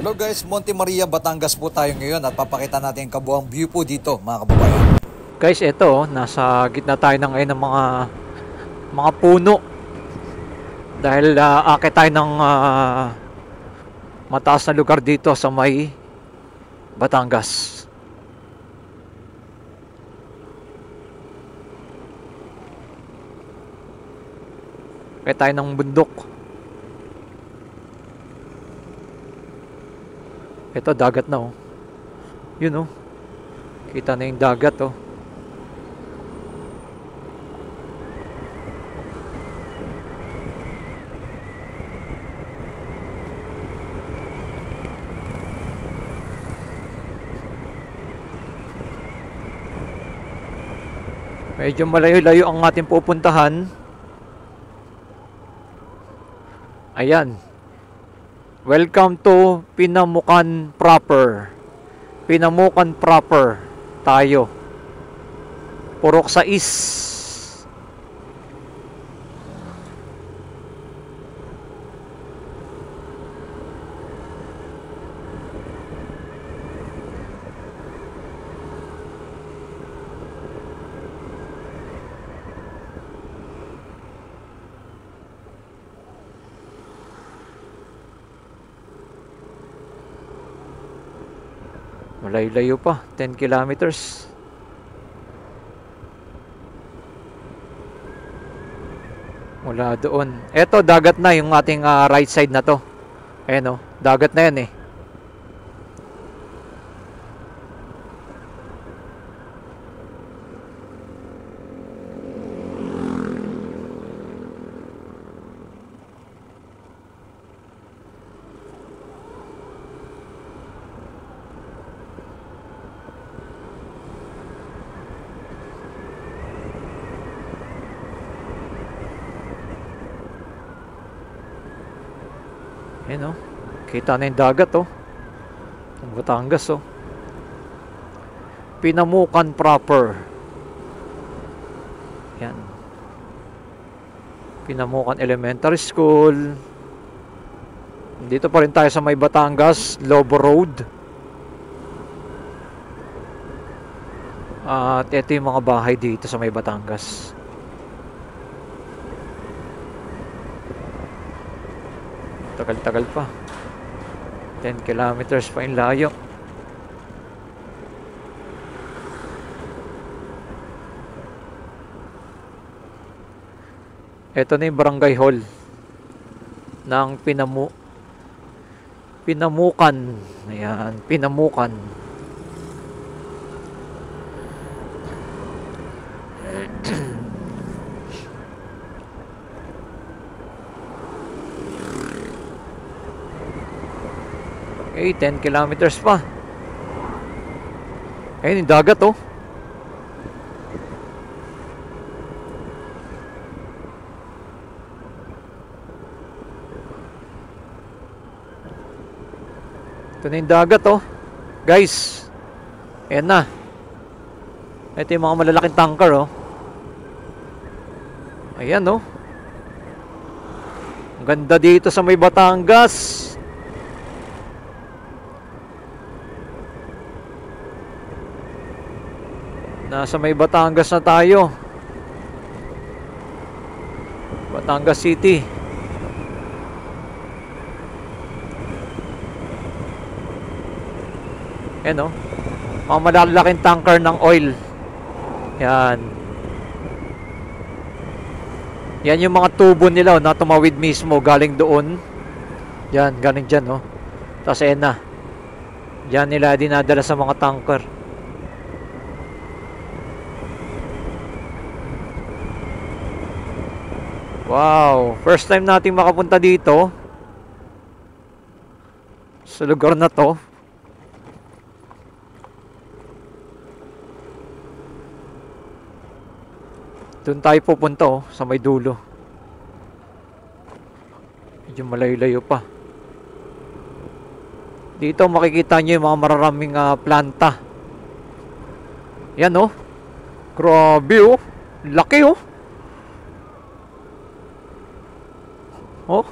Hello guys, Monte Maria, Batangas po tayo ngayon at papakita natin ang kabuang view po dito mga kababayan. Guys, ito, nasa gitna tayo na ngayon ng mga puno. Dahil akit tayo ng mataas na lugar dito sa may Batangas. Akit tayo ng bundok. Ito, dagat na oh. Yun oh. Kita na yung dagat oh. Medyo malayo-layo ang ating pupuntahan. Ayan. Welcome to Pinamukan proper. Pinamukan proper tayo. Purok 6. Malayo-layo pa, 10 kilometers. Mula doon. Eto, dagat na yung ating right side na to. Ayan o, dagat na yan eh. Ayan o, kita na yung dagat o. Ang Batangas o. Pinamukan proper. Yan. Pinamukan Elementary School. Dito pa rin tayo sa may Batangas, Lobo Road. At ito yung mga bahay dito sa may Batangas. Tagal-tagal pa. 10 kilometers pa yung layo. Ito na yung barangay hall ng Pinamukan. Ayan, Pinamukan. Okay, 10 kilometers pa. Ayun yung dagat oh. Ito na yung dagat oh. Guys, ayan na. Ito yung mga malalaking tanker oh. Ayan oh. Ang ganda dito sa may Batangas. Nasa may Batangas na tayo. Batangas City. Ayan o. Mga malalaking tanker ng oil. Yan. Yan yung mga tubo nila na tumawid mismo galing doon. Yan, galing dyan o. Tapos ayan na. Diyan nila dinadala sa mga tanker. Wow, first time nating makapunta dito sa lugar na to. Doon tayo pupunta oh, sa may dulo. Medyo malayo-layo pa. Dito makikita nyo yung mga mararaming planta. Yan oh. Grabe oh. Laki oh. Oh.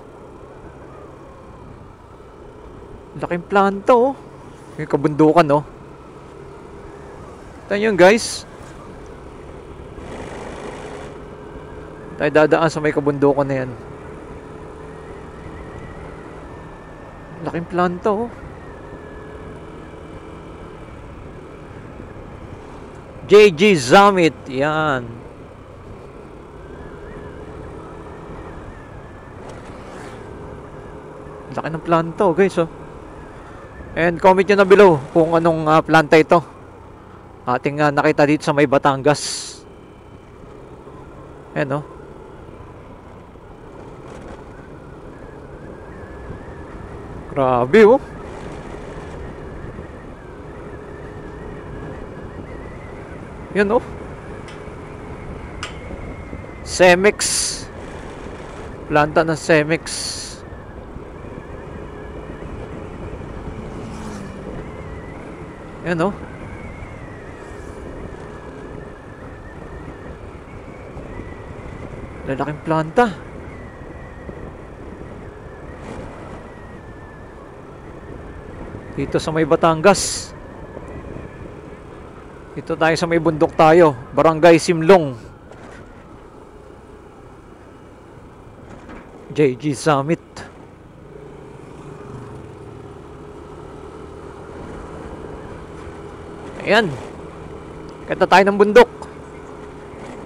Laking planta oh. Yung kabundukan oh. Ito yun guys. Tayo dadaan sa may kabundukan na yan. Laking planta oh. JG Summit. Yan. Laki ng planta oh guys oh. And comment nyo na below kung anong planta ito. Ating nakita dito sa may Batangas. Ayan oh. Grabe oh. Yan oh. Cemex. Planta ng Cemex. Yan oh. Lalaking planta. Dito sa may Batangas. Dito tayo sa may bundok tayo. Barangay Simlong. JG Summit. Ayan. Kanta tayo ng bundok.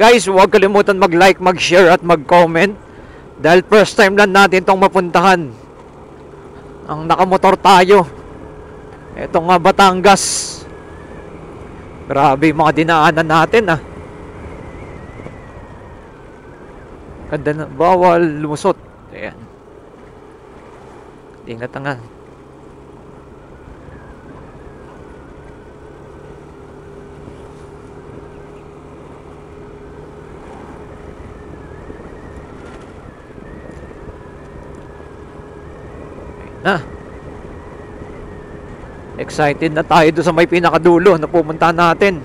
Guys, huwag kalimutan mag-like, mag-share at mag-comment. Dahil first time lang natin itong mapuntahan. Ang nakamotor tayo. Ito nga Batangas. Grabe yung mga dinaanan natin ah. Ganda na. Bawal lumusot. Ayan. Ingat nga. Na. Excited na tayo doon sa may pinakadulo na pumunta natin.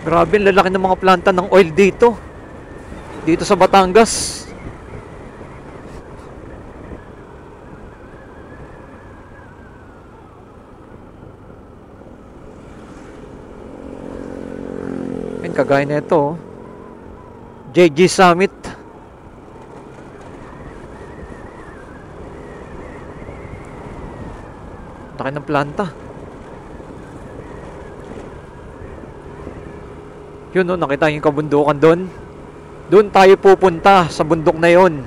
Grabe, lalaki ng mga planta ng oil dito. Dito sa Batangas. Ayun, kagaya na ito. JG Summit. Laki ng planta. Yun o, nakita yung kabundukan doon. Doon tayo pupunta sa bundok na yun.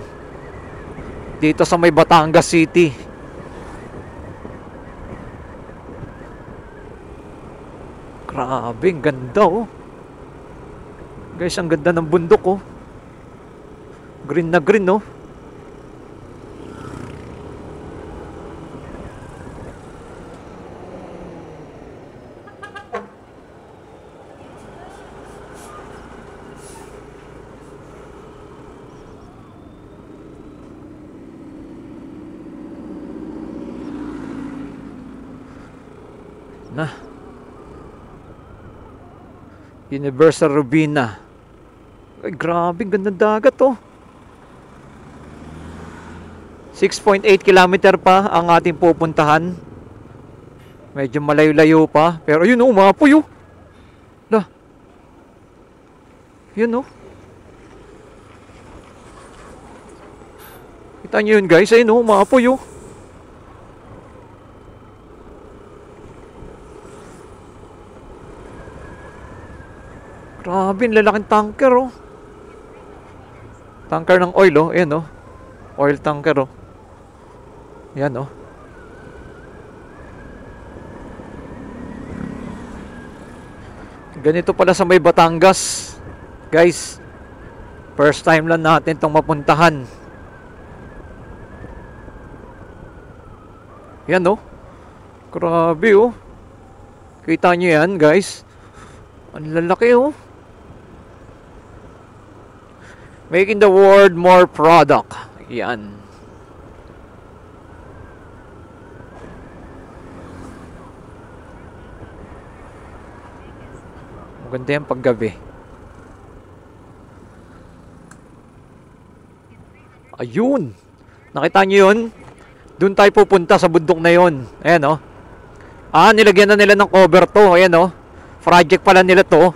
Dito sa may Batangas City. Grabe, ang ganda oh. Guys, ang ganda ng bundok oh. Green na green oh. Na Universal Robina. Ay, grabe, ganda dagat oh. 6.8 kilometer pa ang ating pupuntahan. Medyo malayo-layo pa. Pero yun oh, umapoy oh. Lah. Yun oh. Kita nyo yun guys, ayun oh, umapoy oh. Grabe, lalaking tanker oh. Tanker ng oil oh, ayan oh. Oil tanker oh. Yan oh. Ganito pala sa may Batangas. Guys, first time lang natin itong mapuntahan. Yan oh. Grabe oh. Kita nyo yan guys. Ang lalaki oh. Making the world more product. Yan. Maganda yan paggabi. Ayun. Nakita nyo yun? Doon tayo pupunta sa bundok na yun. Ayan oh. Nilagyan na nila ng cover to. Ayan oh. Project pala nila to.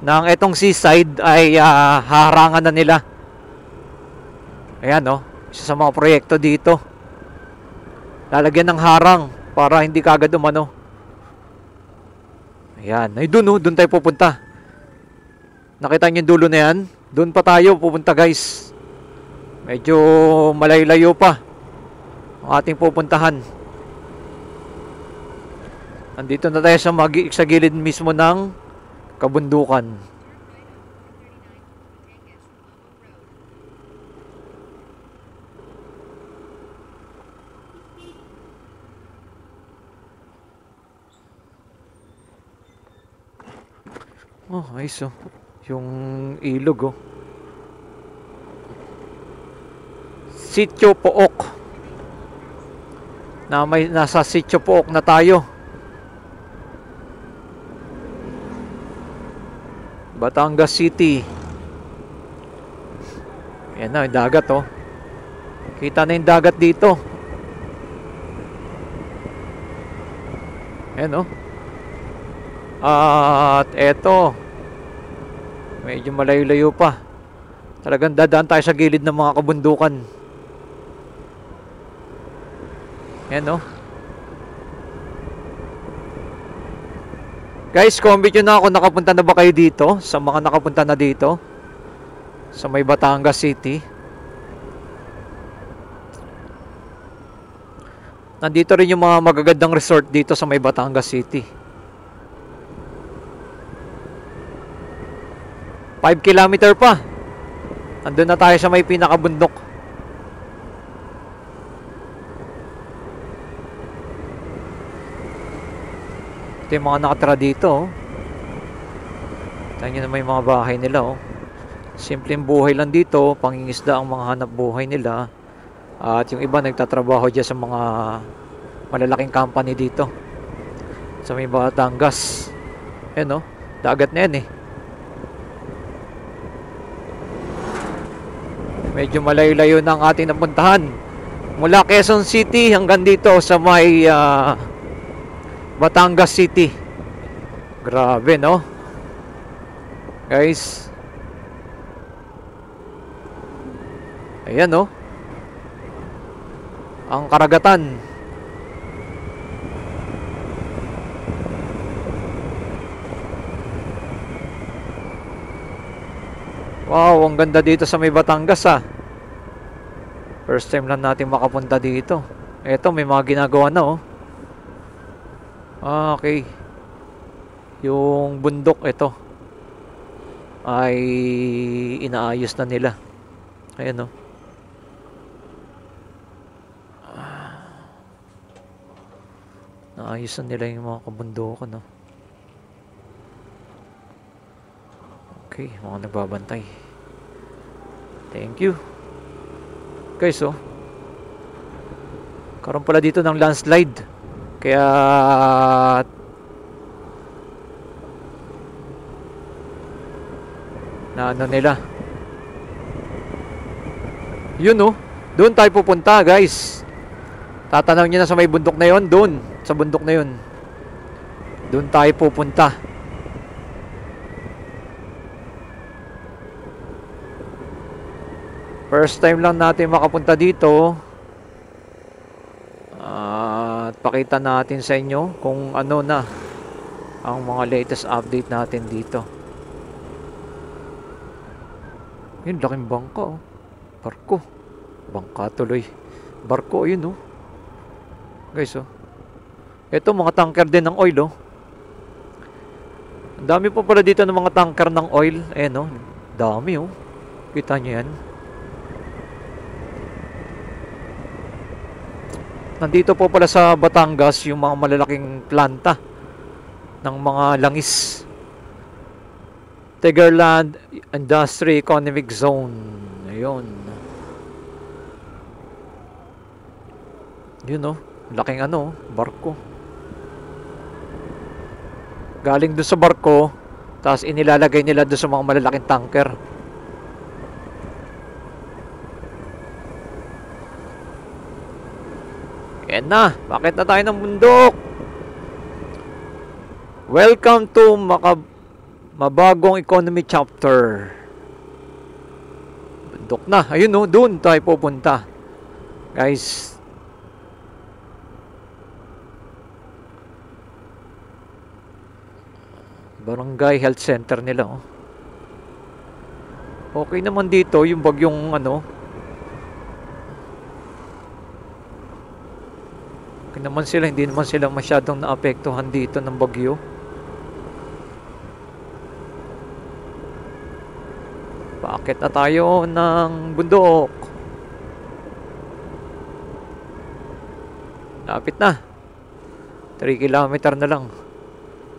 Nang etong seaside ay harangan na nila. Ayan oh. Isa sa mga proyekto dito. Lalagyan ng harang para hindi kagad umano. Ayan. Ay doon oh. Doon tayo pupunta. Nakita nyo yung dulo na yan? Doon pa tayo pupunta guys. Medyo malayo-layo pa ang ating pupuntahan. Andito na tayo sa gilid mismo ng kabundukan. Oh, ayos oh. Yung ilog oh. Sitio Pook. Nasa Sitio Pook na tayo. Batangas City. Ayan na, yung dagat oh. Kita na yung dagat dito. Ayan oh. At eto, medyo malayo-layo pa. Talagang dadaan tayo sa gilid ng mga kabundukan. Ayan oh. Guys, comment nyo na kung nakapunta na ba kayo dito. Sa mga nakapunta na dito sa may Batangas City. Nandito rin yung mga magagandang resort dito sa may Batangas City. 5 kilometer pa. Andun na tayo sa may pinakabundok. Ito yung mga nakatira dito oh. Tignan nyo naman yung mga bahay nila oh. Simpleng buhay lang dito. Pangingisda ang mga hanap buhay nila. At yung iba nagtatrabaho dyan sa mga malalaking company dito sa may Batangas. Ayan oh. Dagat na yan eh. Medyo malayo-layo na ang ating napuntahan. Mula Quezon City hanggang dito sa may Batangas City. Grabe no guys. Ayan no, ang karagatan. Wow, ang ganda dito sa may Batangas ah. First time lang natin makapunta dito. Eto, may mga ginagawa na oh. Okay. Yung bundok ito ay inaayos na nila. Ayan oh. Naayos na nila yung mga kabundukan no. Okay, mga nagbabantay. Thank you. Guys oh. Karoon pala dito ng landslide. Kaya na ano nila. Yun oh. Doon tayo pupunta guys. Tatanaw nyo na sa may bundok na yon. Doon sa bundok na yon. Doon tayo pupunta. First time lang natin makapunta dito. At pakita natin sa inyo kung ano na ang mga latest update natin dito. Yun, laking bangka oh. Barko. Bangka tuloy. Barko yun oh. Guys oh. Ito mga tanker din ng oil oh. Ang dami po pala dito ng mga tanker ng oil. Ayan oh. Dami oh. Kita nyo yan. Nandito po pala sa Batangas yung mga malalaking planta ng mga langis. Tigerland Industry Economic Zone. Ayun. Yun oh. Laking ano, barko. Galing doon sa barko, tapos inilalagay nila doon sa mga malalaking tanker. Yan na, bakit na tayo ng bundok? Welcome to mabagong economy chapter. Bundok na, ayun no, doon tayo pupunta. Guys, Barangay Health Center nila, oh. Okay naman dito yung bagyong ano. Okay naman sila, hindi naman sila masyadong naapektuhan dito ng bagyo. Bakit na tayo ng bundok? Lapit na. 3 kilometer na lang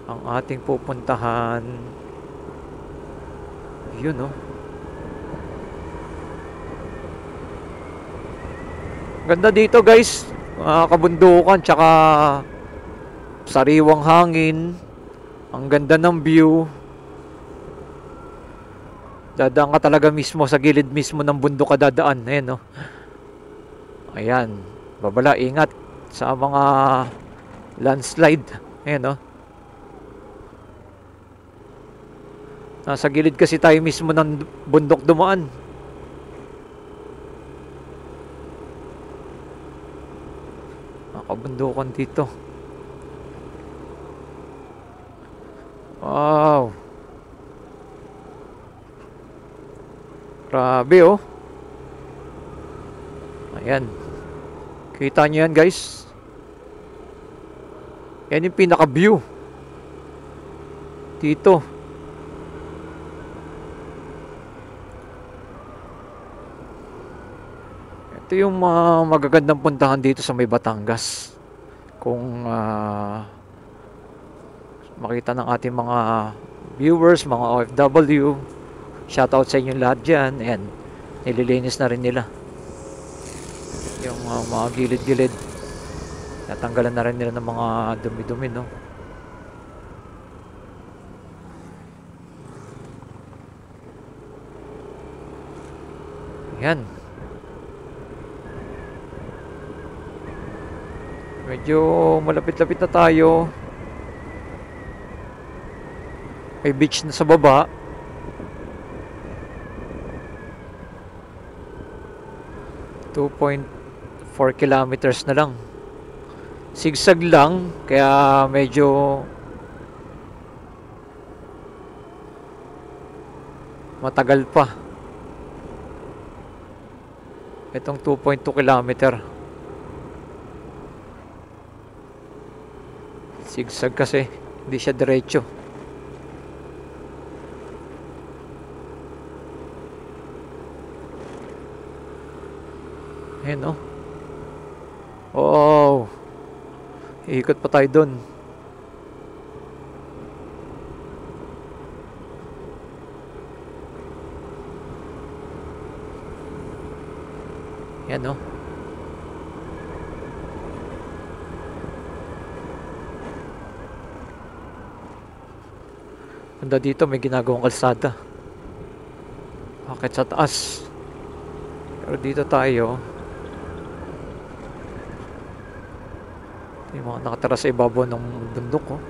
ang ating pupuntahan. Yun, oh. Ganda dito, guys. Kabundukan, tsaka sariwang hangin. Ang ganda ng view. Dadaan ka talaga mismo sa gilid mismo ng bundok ka dadaan. Ayan, no? Ayan. Babala, ingat sa mga landslide. Ayan, no? Nasa gilid kasi tayo mismo ng bundok dumaan. Nakabundukan dito. Wow. Grabe, oh. Ayan. Kita nyo yan, guys. Yan yung pinaka-view dito. Ito yung magagandang puntahan dito sa may Batangas. Kung makita ng ating mga viewers, mga OFW, shoutout sa inyo lahat dyan. Ayan, nililinis na rin nila yung mga gilid-gilid. Natanggalan na rin nila ng mga dumi-dumi, no? Ayan. Medyo malapit-lapit na tayo. May beach na sa baba. .4 kilometers na lang. Sigsag lang, kaya medyo matagal pa. Itong 2.2 kilometer. Sigsag kasi, hindi siya diretso. Ayan, oh. Wow. Iikot pa tayo dun. Ayan, oh. Banda dito may ginagawang kalsada. Bakit sa taas? Pero dito tayo. Yung mga nakatira sa ibabaw ng bundok, oh.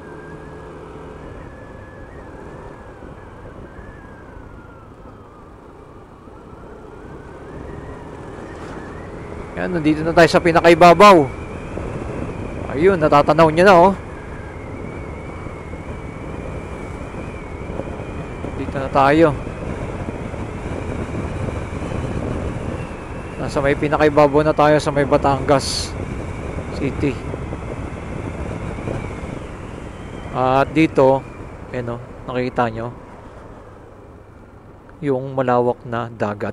Yan, nandito na tayo sa pinakaibabaw. Ayun, natatanaw niya na, oh. Dito na tayo. Nasa may pinakaibabaw na tayo sa may Batangas City. At dito, ano, nakikita nyo yung malawak na dagat.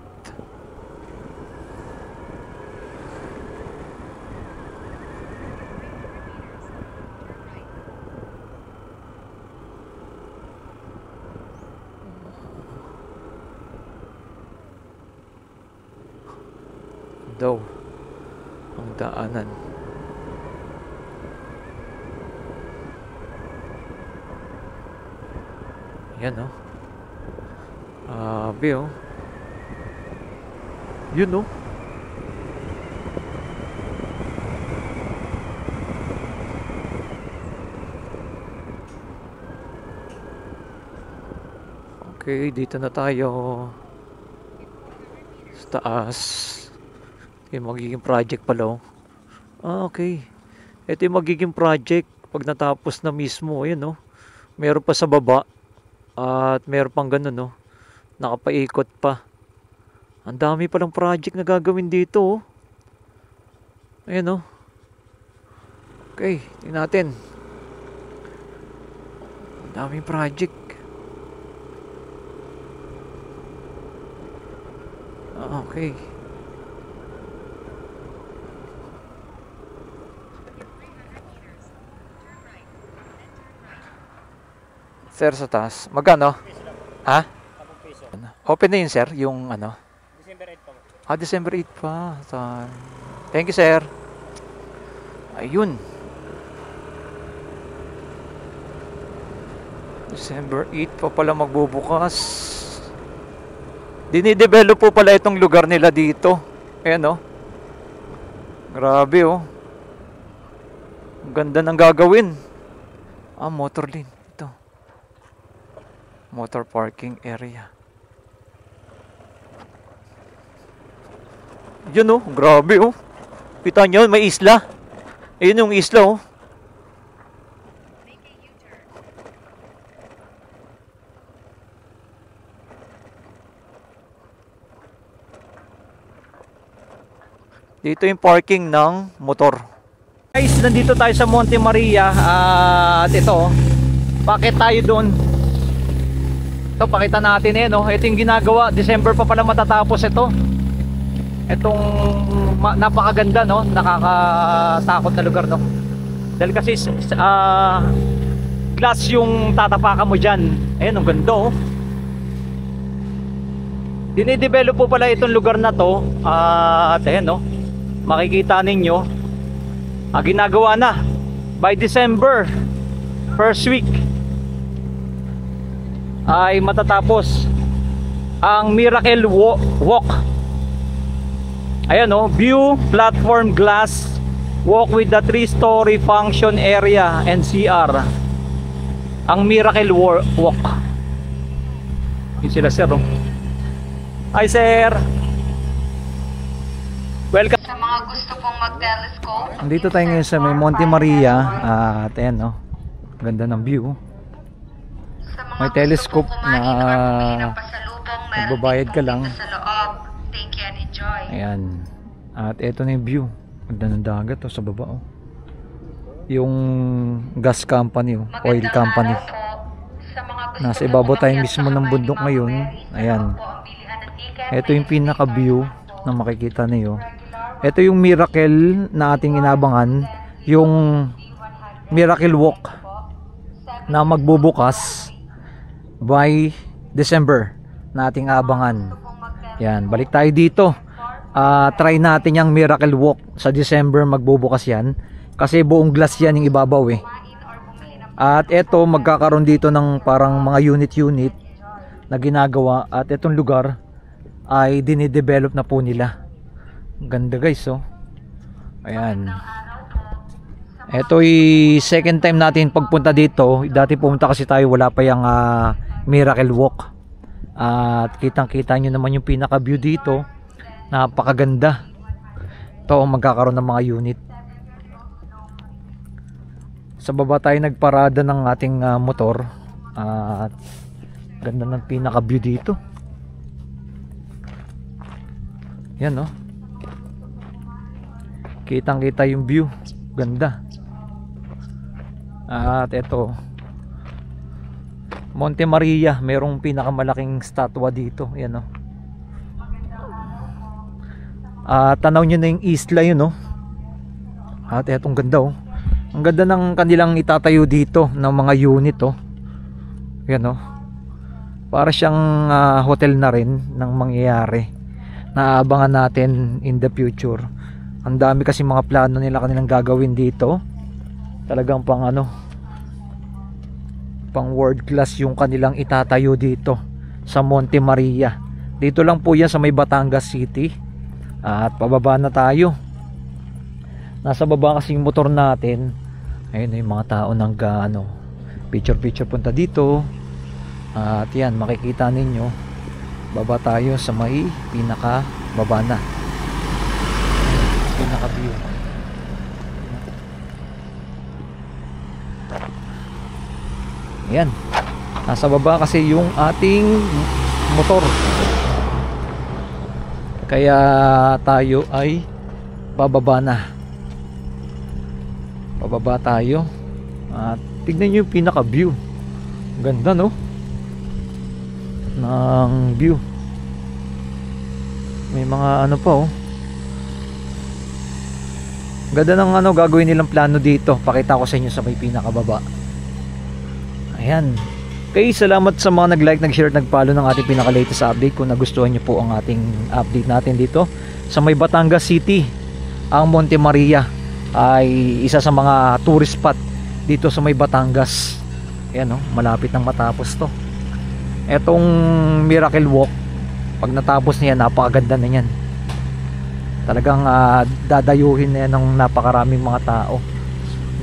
Daw ang daanan. Yan, oh. Abi, oh. Yun, oh. Okay, dito na tayo sa taas. Yung magiging project pala. Okay. Ito yung magiging project pag natapos na mismo. Ayan, meron pa sa baba. At meron pang ganun, nakapaikot pa. Ang dami palang project na gagawin dito. Ayan, okay, tingnan natin. Ang daming project. Okay. Sir, sa taas. Magkano? Ha? Open na yun, sir? Yung ano? December 8 pa. December 8 pa. Thank you, sir. Ayun. December 8 pa pala magbubukas. Dinidevelop po pala itong lugar nila dito. Ayan, grabe, Ang ganda ng gagawin. Motor lane. Ito. Motor parking area. Yun, grabe, kita nyo, may isla. Ayun yung isla, Dito yung parking ng motor. Guys, nandito tayo sa Monte Maria. At ito, bakit tayo doon? Ito, pakita natin ito yung ginagawa. December pa pala matatapos ito. Itong napakaganda, nakakatakot na lugar, dahil kasi glass yung tatapakan mo dyan. Ayun, ang ganda, Dinidevelop po pala itong lugar na to. At ayan, makikita ninyo, ginagawa na by December first week ay matatapos ang Miracle Walk. Ayan, view platform glass walk with the 3-story function area and CR. Ang Miracle Walk. Yun sila, sir. Hi, sir. Welcome. Sa mga gusto pong mag-telescope. Andito tayo ngayon sa may Monte Maria. At ayan, ganda ng view. May telescope na magbabayad ka lang. Take and enjoy. Ayan. At eto na yung view. Ganda ng dagat sa baba. Yung gas company, oil company. Nasa ibabaw tayo mismo ng bundok ngayon. Ayan. Ito yung pinaka view na makikita niyo. Ito yung Miracle na ating inabangan, yung Miracle Walk na magbubukas by December na ating abangan. Yan, balik tayo dito. Try natin yung Miracle Walk sa December, magbubukas yan kasi buong glass yan yung ibabaw At ito, magkakaroon dito ng parang mga unit-unit na ginagawa, at itong lugar ay dinidevelop na po nila. Ganda, guys, ayan. Ito ay second time natin pagpunta dito. Dati pumunta kasi tayo, wala pa yung Miracle Walk. At kitang kita nyo naman yung pinaka view dito. Napakaganda. Ito, magkakaroon ng mga unit. Sa baba tayo nagparada ng ating motor. At ganda ng pinaka view dito. Yan, kitang kita yung view. Ganda. At ito, Monte Maria, merong pinakamalaking statwa dito. Yan, tanaw nyo na yung isla yun, At etong ganda, ang ganda ng kanilang itatayo dito ng mga unit, Yan, para siyang hotel na rin ng mangyayari. Naabangan natin in the future. Ang dami kasi mga plano nila kanilang gagawin dito. Talagang pang world class yung kanilang itatayo dito sa Monte Maria. Dito lang po yan sa may Batangas City. At pababa na tayo. Nasa baba kasi yung motor natin. Ayun yung mga tao nang picture punta dito. At yan, makikita ninyo, baba tayo sa may pinaka baba na, pinaka view. Ayan, nasa baba kasi yung ating motor, kaya tayo ay bababa na. Bababa tayo at tignan nyo yung pinaka view. Ganda, no, ng view. May mga ano pa, oh. Ganda ng ano gagawin nilang plano dito. Pakita ko sa inyo sa may pinakababa. Ayan. Okay, salamat sa mga nag-like, nag-share, nag-follow ng ating pinaka-latest update. Kung nagustuhan nyo po ang ating update natin dito sa may Batangas City, ang Monte Maria ay isa sa mga tourist spot dito sa may Batangas. Ayan, oh, malapit nang matapos to. Etong Miracle Walk, pag natapos niya, napakaganda na yan. Talagang dadayuhin na yan ng napakaraming mga tao.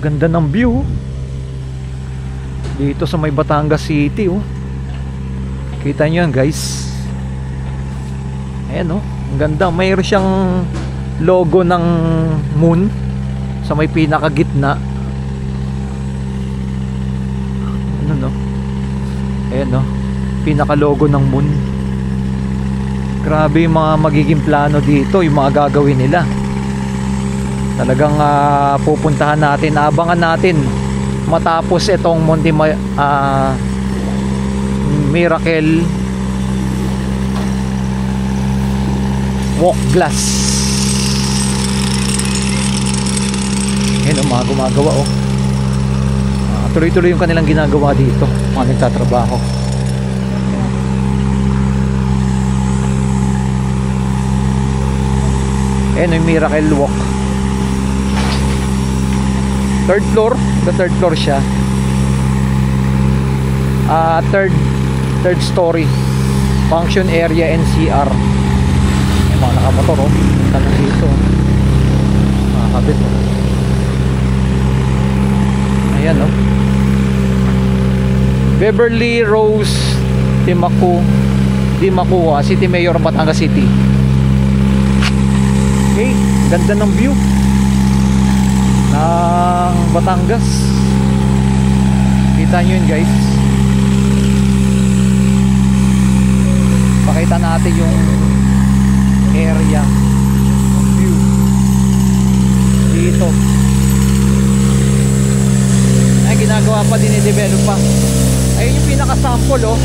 Ganda ng view dito sa may Batangas City, oh. Kita nyo yan, guys. Ayan, oh, ang ganda. Mayroon siyang logo ng moon sa may pinakagitna. Ano, no? Ayan, no, pinaka logo ng moon. Grabe yung mga magiging plano dito, yung mga gagawin nila. Talagang pupuntahan natin, abangan natin matapos itong Miracle Walk Glass. Ayan, mga gumagawa, oh. Tuloy-tuloy yung kanilang ginagawa dito, mga nagtatrabaho. Ayan yung Miracle Walk. Third floor, the third floor siya. Third story, function area NCR. May mga nakamotor, oh. Tanong dito, nakakabit, oh. Ayan, oh. Beverly Rose Dimacua, City Mayor ng Batangas City. Okay, ganda ng view ng Batangas. Kita nyo yun, guys. Pakita natin yung area ng view dito. Ay, ginagawa pa, dinidevelop pa. Ayun yung pinaka sample, oh.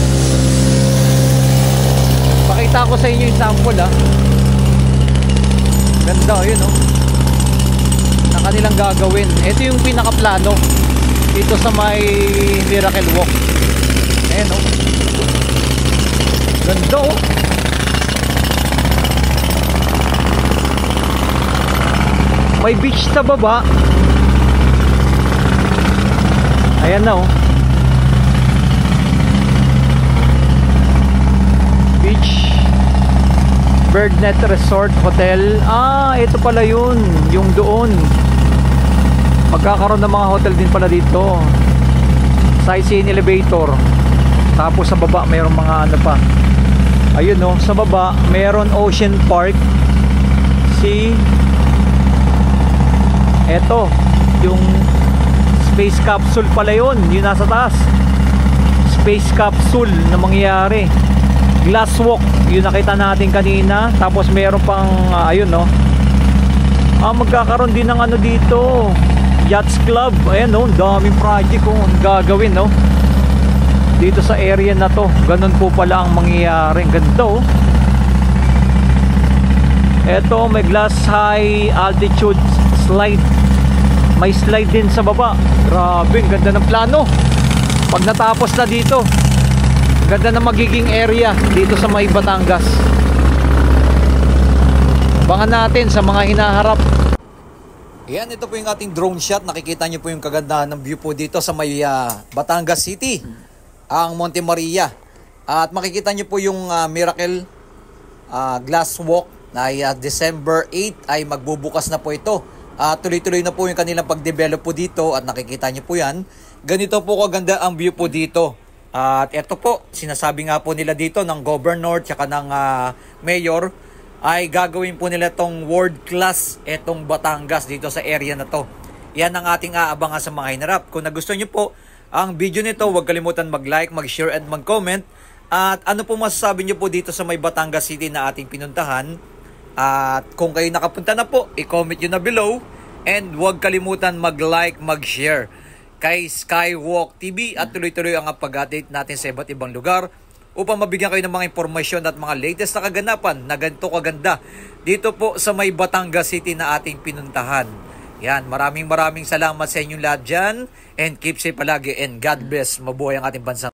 Pakita ko sa inyo yung sample, ah. Ganda, yun, oh, na kanilang gagawin. Ito yung pinaka-plano dito sa may Miracle Walk. Ayan, oh. Ganda, oh. May beach sa baba. Ayan na, oh. Beach Birdnet Resort Hotel. Ito pala yun, yung doon. Magkakaroon ng mga hotel din pala dito. Sightseeing elevator. Tapos sa baba mayroong mga ano pa. Ayun, no, sa baba mayroon Ocean Park. Eto, yung space capsule pala yun. Yung nasa taas, space capsule na mangyayari. Glass walk, yung nakita natin kanina. Tapos meron pang ayun, no, magkakaroon din ng ano dito, Yachts Club. Ayan, no, daming project kung gagawin, no, dito sa area na to. Ganun po pala ang mangyayari. Ganda, oh. Eto, may glass high altitude slide. May slide din sa baba. Grabe, ganda ng plano. Pag natapos na dito, ganda na magiging area dito sa may Batangas. Abangan natin sa mga hinaharap. Ayan, ito po yung ating drone shot. Nakikita nyo po yung kagandahan ng view po dito sa may Batangas City, ang Monte Maria. At makikita nyo po yung Miracle Glass Walk na December 8 ay magbubukas na po ito. Tuloy-tuloy na po yung kanilang pag-develop po dito at nakikita nyo po yan. Ganito po kaganda ang view po dito. At eto po, sinasabi nga po nila dito ng governor tsaka ng mayor ay gagawin po nila tong world class etong Batangas dito sa area na to. Yan ang ating aabangan sa mga hinarap. Kung nagustuhan nyo po ang video nito, huwag kalimutan mag-like, mag-share at mag-comment. At ano po masasabi nyo po dito sa may Batangas City na ating pinuntahan. At kung kayo nakapunta na po, i-comment nyo na below. And huwag kalimutan mag-like, mag-share kay Skywalk TV at tuloy-tuloy ang pag-update natin sa iba't ibang lugar upang mabigyan kayo ng mga impormasyon at mga latest na kaganapan na ganito kaganda dito po sa may Batangas City na ating pinuntahan. Yan, maraming salamat sa inyong lahat dyan and keep safe palagi and God bless. Mabuhay ang ating bansa.